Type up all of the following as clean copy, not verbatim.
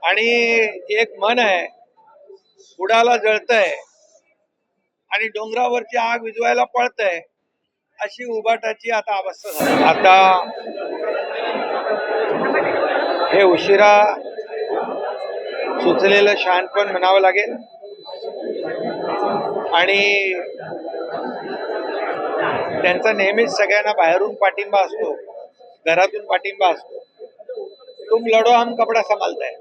आणि एक मन आहे, उडाला जळतंय आणि डोंगरावरची आग विझवायला पळतंय, अशी उबाटाची आता अवस्था झाली. आता हे उशिरा सुचलेलं शहाणपण म्हणावं लागेल. आणि त्यांचा नेहमीच सगळ्यांना बाहेरून पाठिंबा असतो, घरातून पाठिंबा असतो. तुम लढो हम कपडा संभालताय.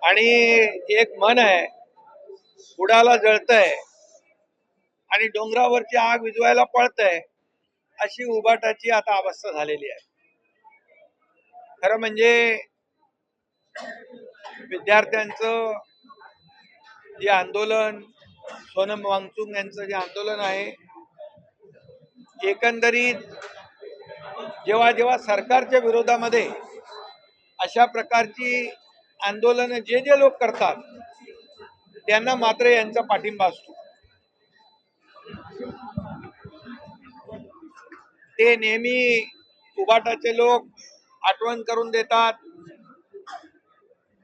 आणि एक मन आहे, उडाला जळतंय आणि डोंगरावरची आग विझवायला पळतंय, अशी उबाटाची आता अवस्था झालेली आहे. खरं म्हणजे विद्यार्थ्यांचं जे आंदोलन, सोनम वांगचुक यांचं जे आंदोलन आहे, एकंदरीत जेव्हा जेव्हा सरकारच्या विरोधामध्ये अशा प्रकारची आंदोलन जे जे लोक करतात त्यांना मात्र यांचा पाठिंबा असतो. ते नेहमी उबाटाचे लोक आठवण करून देतात,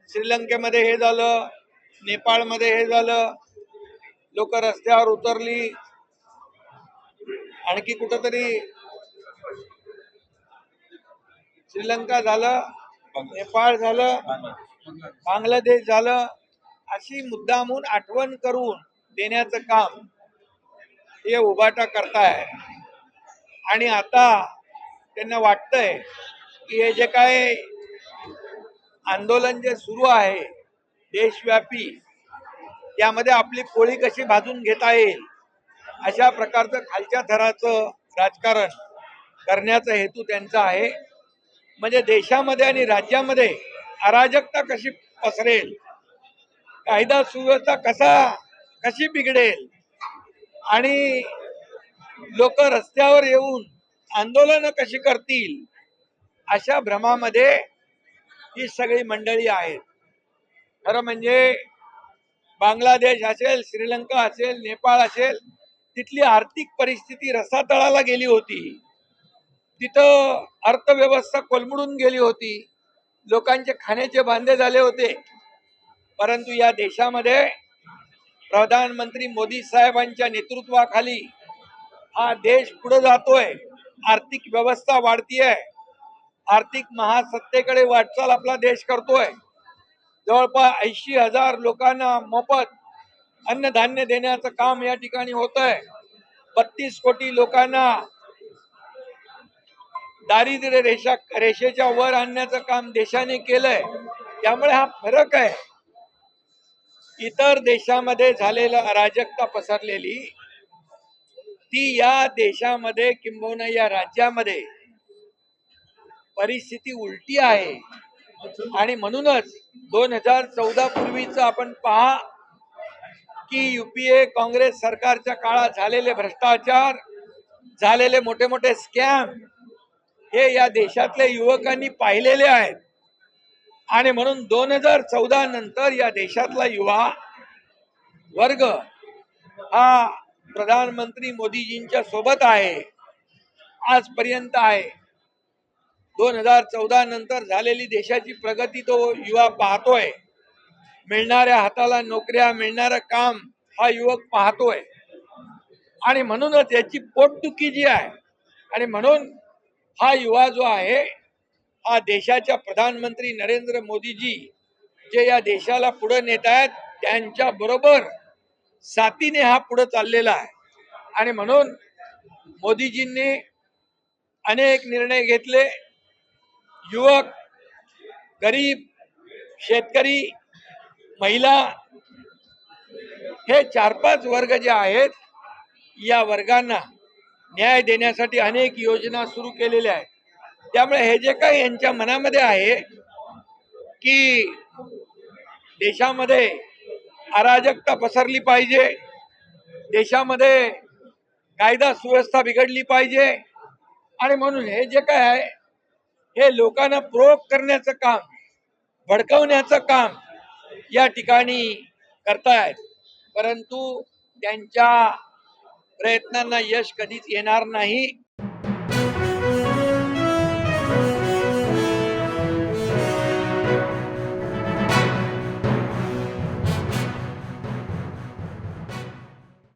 श्रीलंकेमध्ये हे झालं, नेपाळमध्ये हे झालं, लोक रस्त्यावर उतरली, आणखी कुठंतरी श्रीलंका झालं, नेपाळ झालं, बांगलादेश झालं, अशी मुद्दामून आठवण करून देण्याचं काम हे उबाटा करताय. आणि आता त्यांना वाटतंय की हे जे काय आंदोलन जे सुरू आहे देशव्यापी, त्यामध्ये आपली पोळी कशी भाजून घेता येईल अशा प्रकारचं खालच्या थराचं राजकारण करण्याचा हेतू त्यांचा आहे. म्हणजे देशामध्ये आणि राज्यामध्ये अराजकता कशी पसरेल, कायदा सुव्यवस्था कशी बिघडेल आणि लोक रस्त्यावर येऊन आंदोलन कशी करतील, अशा भ्रमामध्ये ही सगळी मंडळी आहेत. खरं म्हणजे बांगलादेश असेल, श्रीलंका असेल, नेपाळ असेल, तिथली आर्थिक परिस्थिती रसातळाला गेली होती. तिथं अर्थव्यवस्था कोलमडून गेली होती, लोकांचे खाण्याचे बांधे झाले होते. परंतु या देशामध्ये प्रधानमंत्री मोदी साहेबांच्या नेतृत्वाखाली हा देश पुढे जातोय, आर्थिक व्यवस्था वाढतीये, आर्थिक महासत्तेकडे वाटचाल आपला देश करतोय. जवळपास 80,000 लोकांना मोफत अन्नधान्य देण्याचं काम या ठिकाणी होत आहे. 32 कोटी लोकांना दारिद्र्य रेषेच्या वर आणण्याचं काम देशाने केलंय. त्यामुळे हा फरक आहे. इतर देशामध्ये झालेला अराजकता पसरलेली ती या देशामध्ये किंबहुना या राज्यामध्ये परिस्थिती उलटी आहे. आणि म्हणूनच 2014 पूर्वीच आपण पहा की युपीए काँग्रेस सरकारच्या काळात झालेले भ्रष्टाचार, झालेले मोठे मोठे स्कॅम हे या देशातल्या युवकांनी पाहिलेले आहेत. आणि म्हणून 2014 नंतर या देशातला युवा वर्ग हा प्रधानमंत्री मोदीजींच्या सोबत आहे, आजपर्यंत आहे. 2014 नंतर झालेली देशाची प्रगती तो युवा पाहतोय. मिळणाऱ्या हाताला नोकऱ्या, मिळणारं काम हा युवक पाहतोय. आणि म्हणूनच याची पोटदुखी जी आहे, आणि म्हणून हा युवा जो आहे हा देशाच्या प्रधानमंत्री नरेंद्र मोदीजी जे या देशाला पुढे नेत आहेत त्यांच्या बरोबर साथीने हा पुढे चाललेला आहे. आणि म्हणून मोदीजींनी अनेक निर्णय घेतले. युवक, गरीब, शेतकरी, महिला हे 4-5 वर्ग जे आहेत या वर्गांना न्याय देण्यासाठी अनेक योजना सुरू केलेल्या आहेत. त्यामुळे हे जे काही यांच्या मनामध्ये आहे की देशामध्ये अराजकता पसरली पाहिजे, देशामध्ये कायदा सुव्यवस्था बिघडली पाहिजे, आणि म्हणून हे जे काय आहे हे लोकांना प्रोवोक करण्याचं काम, भडकवण्याचं काम या ठिकाणी करतायत. परंतु त्यांच्या प्रयत्नांना यश कधीच येणार नाही.